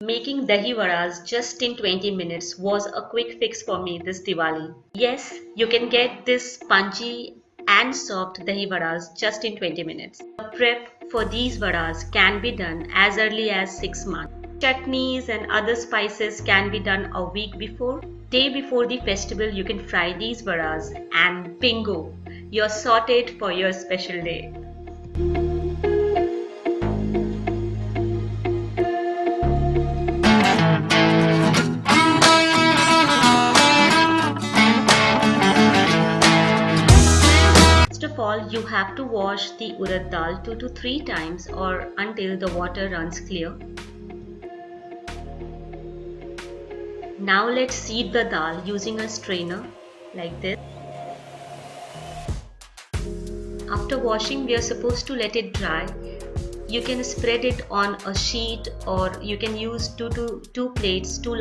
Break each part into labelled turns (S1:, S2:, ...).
S1: Making dahi vadas just in 20 minutes was a quick fix for me this Diwali. Yes, you can get this spongy and soft dahi vadas just in 20 minutes. The prep for these vadas can be done as early as 6 months. Chutneys and other spices can be done a week before. Day before the festival, you can fry these vadas and bingo, you're sorted for your special day. First of all, you have to wash the urad dal 2 to 3 times or until the water runs clear. Now let's seed the dal using a strainer like this. After washing, we are supposed to let it dry. You can spread it on a sheet or you can use two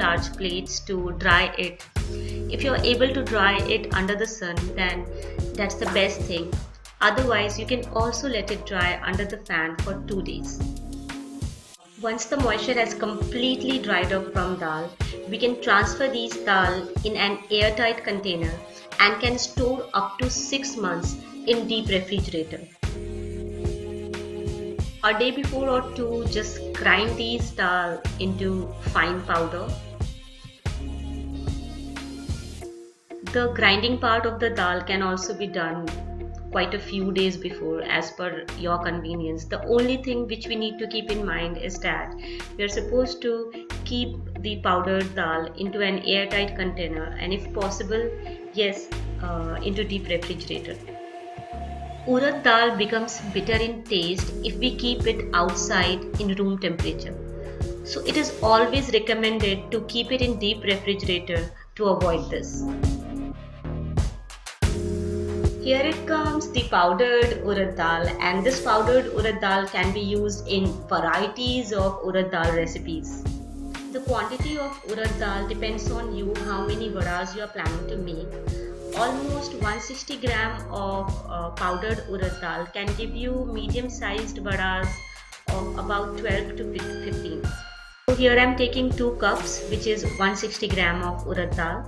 S1: large plates to dry it. If you're able to dry it under the sun, then that's the best thing. Otherwise, you can also let it dry under the fan for 2 days. Once the moisture has completely dried up from dal, we can transfer these dal in an airtight container and can store up to 6 months in deep refrigerator. A day before or two, just grind these dal into fine powder. The grinding part of the dal can also be done quite a few days before as per your convenience. The only thing which we need to keep in mind is that we are supposed to keep the powdered dal into an airtight container and if possible, yes, into deep refrigerator. Urad dal becomes bitter in taste if we keep it outside in room temperature. So it is always recommended to keep it in deep refrigerator to avoid this. Here it comes, the powdered urad dal, and this powdered urad dal can be used in varieties of urad dal recipes. The quantity of urad dal depends on you how many vadas you are planning to make. Almost 160 gram of powdered urad dal can give you medium-sized vadas of about 12 to 15. So here I am taking 2 cups, which is 160 gram of urad dal.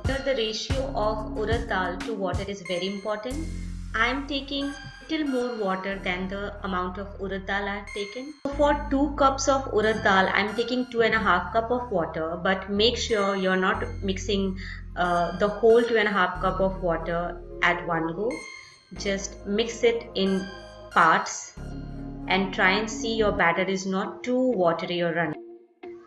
S1: Here the ratio of urad dal to water is very important. I am taking little more water than the amount of urad dal I have taken. So for 2 cups of urad dal, I am taking 2.5 cup of water, but make sure you're not mixing the whole 2.5 cup of water at one go. Just mix it in parts and try and see your batter is not too watery or runny.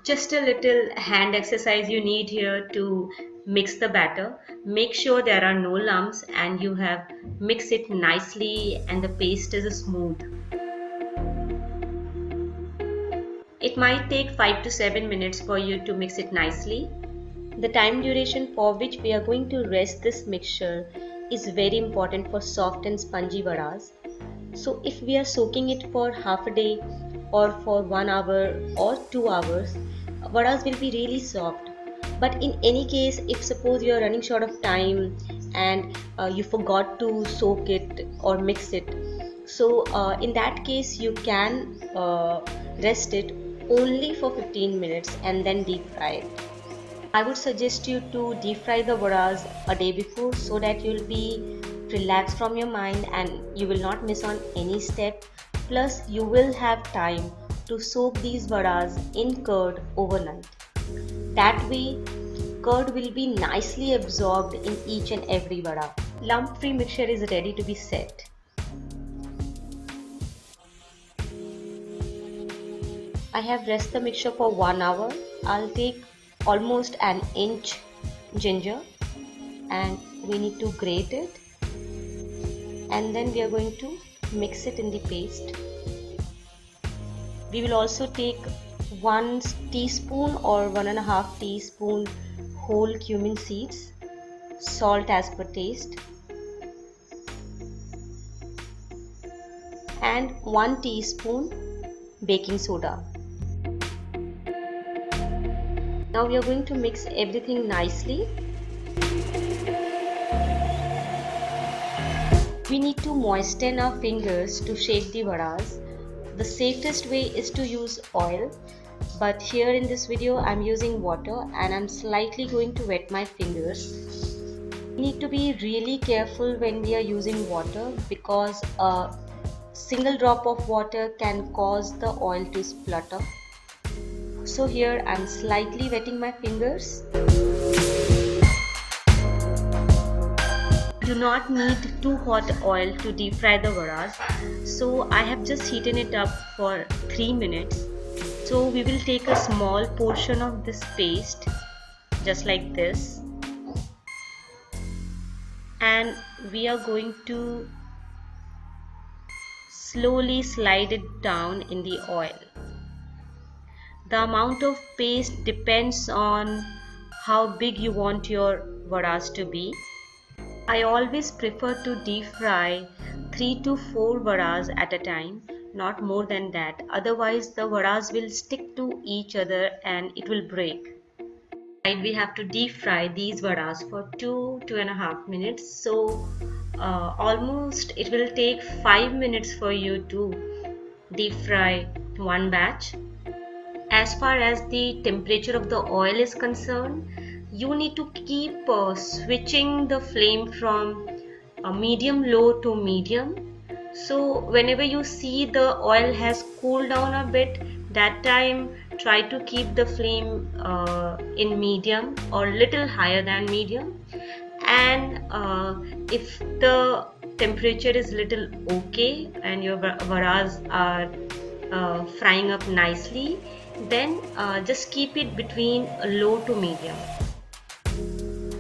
S1: Just a little hand exercise you need here to mix the batter. Make sure there are no lumps and you have mixed it nicely and the paste is smooth. It might take 5 to 7 minutes for you to mix it nicely. The time duration for which we are going to rest this mixture is very important for soft and spongy vadas. So if we are soaking it for half a day or for 1 hour or 2 hours, vadas will be really soft. But in any case, if suppose you are running short of time and you forgot to soak it or mix it, so in that case you can rest it only for 15 minutes and then deep fry it. I would suggest you to deep fry the vadas a day before so that you will be relaxed from your mind and you will not miss on any step. Plus you will have time to soak these vadas in curd overnight. That way curd will be nicely absorbed in each and every vada. Lump free mixture is ready to be set. I have rested the mixture for 1 hour. I'll take almost an inch ginger and we need to grate it and then we are going to mix it in the paste. We will also take 1 teaspoon or 1.5 teaspoon whole cumin seeds, salt as per taste and 1 teaspoon baking soda. Now we are going to mix everything nicely. We need to moisten our fingers to shape the vadas. The safest way is to use oil, but here in this video I'm using water and I'm slightly going to wet my fingers. We need to be really careful when we are using water because a single drop of water can cause the oil to splutter. So here I'm slightly wetting my fingers. Do not need too hot oil to deep fry the varas, so I have just heated it up for 3 minutes. So we will take a small portion of this paste just like this, and we are going to slowly slide it down in the oil. The amount of paste depends on how big you want your varas to be. I always prefer to deep fry 3 to 4 varas at a time, not more than that. Otherwise the varas will stick to each other and it will break. And we have to deep fry these varas for 2.5 minutes. So almost it will take 5 minutes for you to deep fry one batch. As far as the temperature of the oil is concerned, you need to keep switching the flame from medium low to medium. So whenever you see the oil has cooled down a bit, that time try to keep the flame in medium or little higher than medium. And if the temperature is little okay and your varas are frying up nicely, then just keep it between low to medium.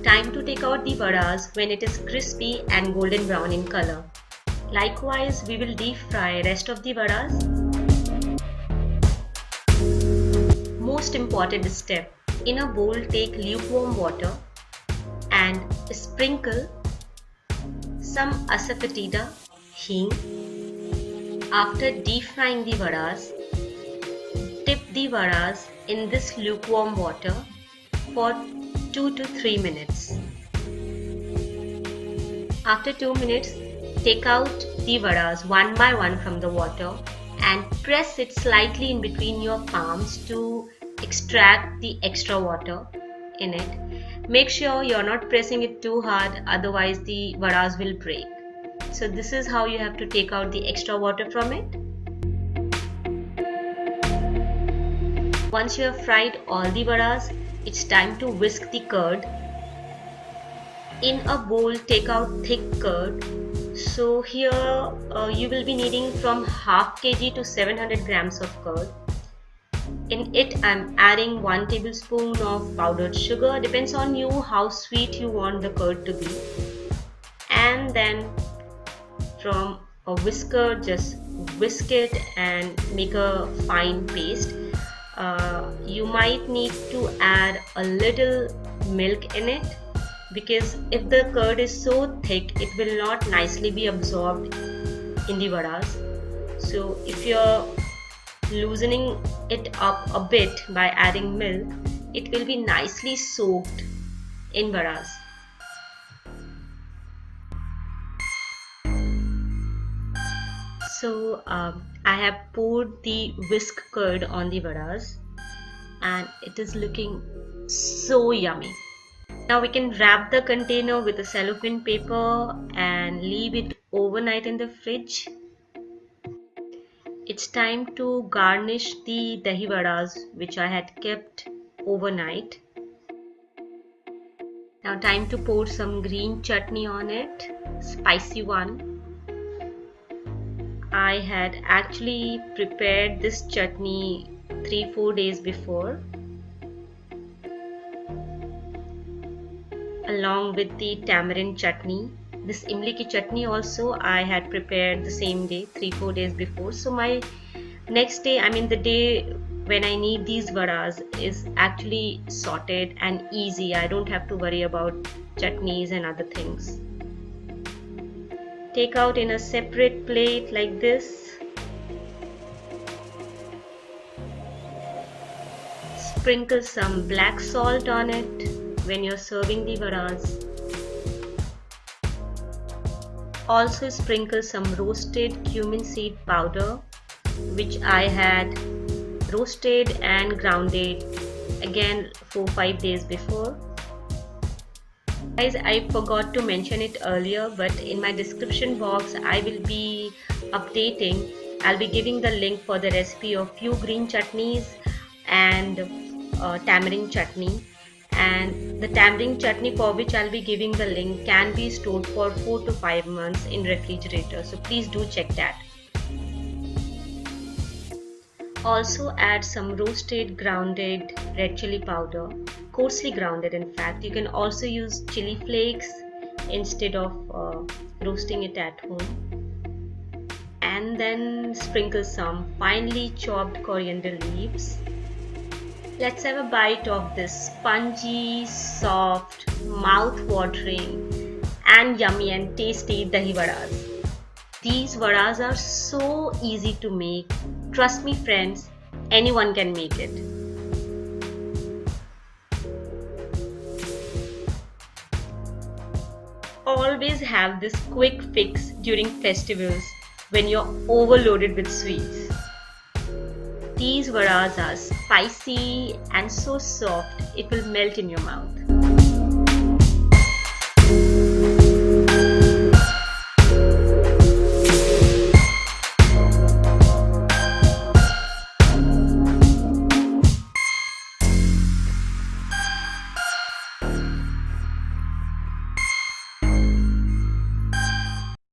S1: Time to take out the varas when it is crispy and golden brown in color. Likewise, we will deep fry rest of the varas. Most important step, in a bowl take lukewarm water and sprinkle some asafoetida, hing. After deep frying the varas, dip the varas in this lukewarm water for 2 to 3 minutes. After 2 minutes, take out the varas one by one from the water and press it slightly in between your palms to extract the extra water in it. Make sure you're not pressing it too hard, otherwise the varas will break. So this is how you have to take out the extra water from it. Once you have fried all the varas, it's time to whisk the curd. In a bowl, take out thick curd. So here you will be needing from half kg to 700 grams of curd. In it, I'm adding 1 tablespoon of powdered sugar. Depends on you how sweet you want the curd to be. And then from a whisker, just whisk it and make a fine paste. You might need to add a little milk in it, because if the curd is so thick, it will not nicely be absorbed in the varas. So if you're loosening it up a bit by adding milk, it will be nicely soaked in varas. So I have poured the whisk curd on the varas and it is looking so yummy. Now we can wrap the container with a cellophane paper and leave it overnight in the fridge. It's time to garnish the dahi vadas which I had kept overnight. Now time to pour some green chutney on it, spicy one. I had actually prepared this chutney 3-4 days before, along with the tamarind chutney. This imli ki chutney also I had prepared the same day, 3-4 days before. So my next day, the day when I need these varas is actually sorted and easy. I don't have to worry about chutneys and other things. Take out in a separate plate like this. Sprinkle some black salt on it when you're serving the varas. Also sprinkle some roasted cumin seed powder, which I had roasted and grounded again 4-5 days before. Guys, I forgot to mention it earlier, but in my description box I will be updating. I'll be giving the link for the recipe of few green chutneys and tamarind chutney. And the tamarind chutney, for which I'll be giving the link, can be stored for 4 to 5 months in refrigerator. So please do check that. Also add some roasted grounded red chili powder, coarsely grounded in fact. You can also use chili flakes instead of roasting it at home. And then sprinkle some finely chopped coriander leaves. Let's have a bite of this spongy, soft, mouth-watering and yummy and tasty dahi vadas. These vadas are so easy to make. Trust me friends, anyone can make it. Always have this quick fix during festivals when you're overloaded with sweets. These vadas are spicy and so soft it will melt in your mouth.